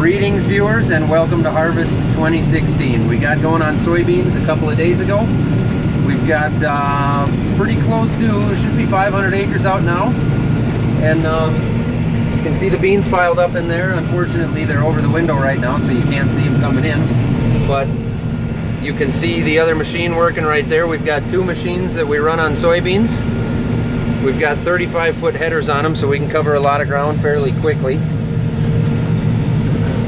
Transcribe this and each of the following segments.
Greetings viewers and welcome to Harvest 2016. We got going on soybeans a couple of days ago. We've got pretty close to, should be 500 acres out now. And you can see the beans piled up in there. Unfortunately they're over the window right now so you can't see them coming in. But you can see the other machine working right there. We've got two machines that we run on soybeans. We've got 35-foot headers on them so we can cover a lot of ground fairly quickly.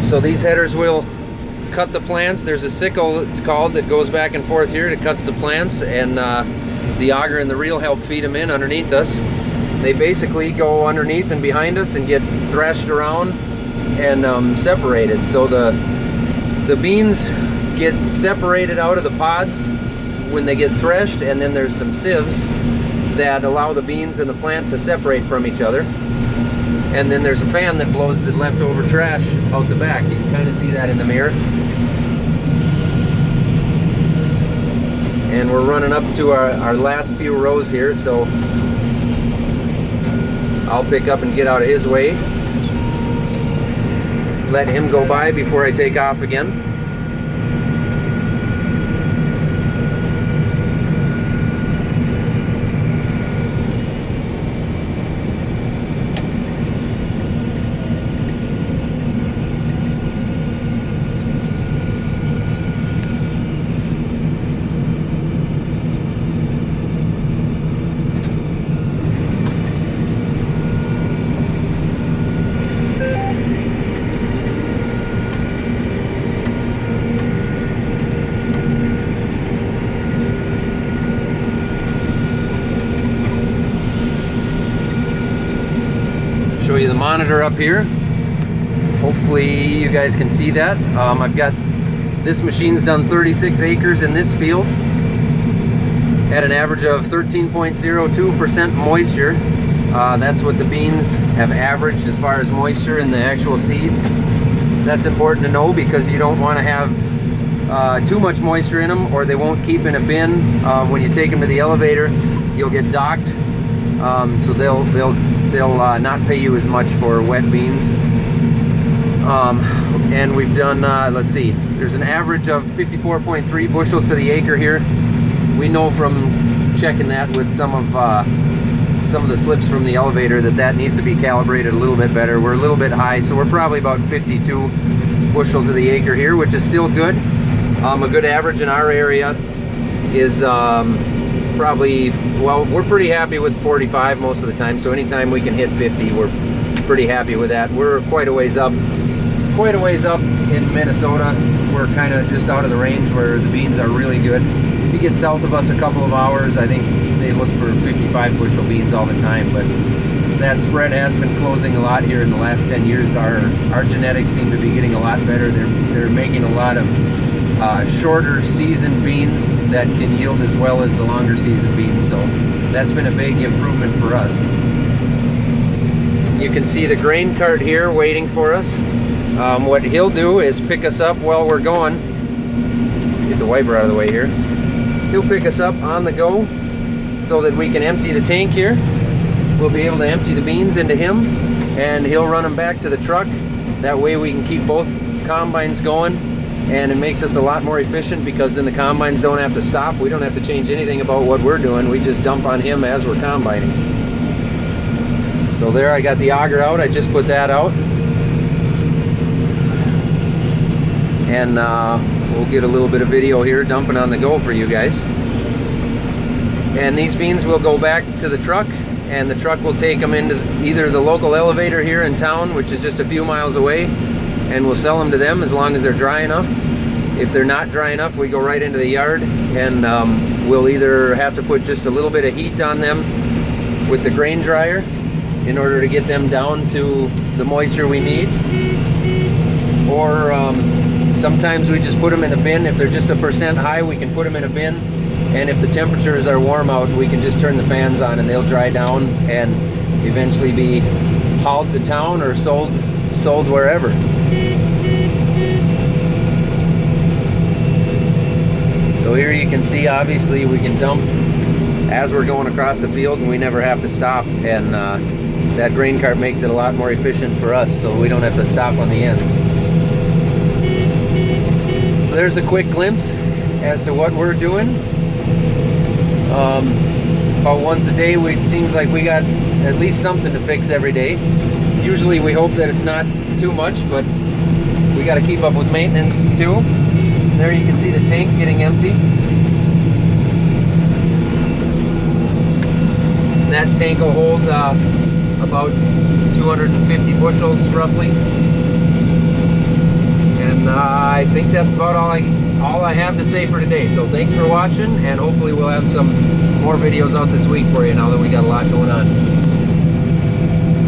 So these headers will cut the plants. There's a sickle, it's called, that goes back and forth here that cuts the plants, and the auger and the reel help feed them in underneath us. They basically go underneath and behind us and get threshed around and separated. So the beans get separated out of the pods when they get threshed, and then there's some sieves that allow the beans and the plant to separate from each other. And then there's a fan that blows the leftover trash out the back. You can kind of see that in the mirror. And we're running up to our last few rows here, so I'll pick up and get out of his way. Let him go by before I take off again. Show you the monitor up here. Hopefully you guys can see that. I've got this machine's done 36 acres in this field at an average of 13.02% moisture. That's what the beans have averaged as far as moisture in the actual seeds. That's important to know because you don't want to have too much moisture in them, or they won't keep in a bin. When you take them to the elevator, you'll get docked. So they'll not pay you as much for wet beans. And we've done, let's see, there's an average of 54.3 bushels to the acre here. We know from checking that with some of the slips from the elevator that needs to be calibrated a little bit better. We're a little bit high, so we're probably about 52 bushel to the acre here, which is still good. A good average in our area is probably, well, we're pretty happy with 45 most of the time, so anytime we can hit 50, we're pretty happy with that. We're quite a ways up in Minnesota. We're kind of just out of the range where the beans are really good. If you get south of us a couple of hours, I think they look for 55 bushel beans all the time, but that spread has been closing a lot here in the last 10 years. Our genetics seem to be getting a lot better. They're making a lot of shorter season beans that can yield as well as the longer season beans, so that's been a big improvement for us. You can see the grain cart here waiting for us. What he'll do is pick us up while we're going. Get the wiper out of the way here. He'll pick us up on the go so that we can empty the tank here. We'll be able to empty the beans into him, and he'll run them back to the truck. That way we can keep both combines going, and it makes us a lot more efficient because then the combines don't have to stop. We don't have to change anything about what we're doing. We just dump on him as we're combining. So there, I got the auger out. I just put that out. And we'll get a little bit of video here dumping on the go for you guys. And these beans will go back to the truck, and the truck will take them into either the local elevator here in town, which is just a few miles away, and we'll sell them to them as long as they're dry enough. If they're not dry enough, we go right into the yard, and we'll either have to put just a little bit of heat on them with the grain dryer in order to get them down to the moisture we need, or sometimes we just put them in a bin. If they're just 1% high, we can put them in a bin, and if the temperatures are warm out, we can just turn the fans on and they'll dry down and eventually be hauled to town or sold wherever. So here you can see, obviously we can dump as we're going across the field and we never have to stop, and that grain cart makes it a lot more efficient for us, so we don't have to stop on the ends. there's a quick glimpse as to what we're doing. About once a day, it seems like we got at least something to fix every day. Usually we hope that it's not too much, but we got to keep up with maintenance too. There you can see the tank getting empty. That tank will hold about 250 bushels roughly. And I think that's about all I have to say for today. So thanks for watching, and hopefully we'll have some more videos out this week for you now that we got a lot going on.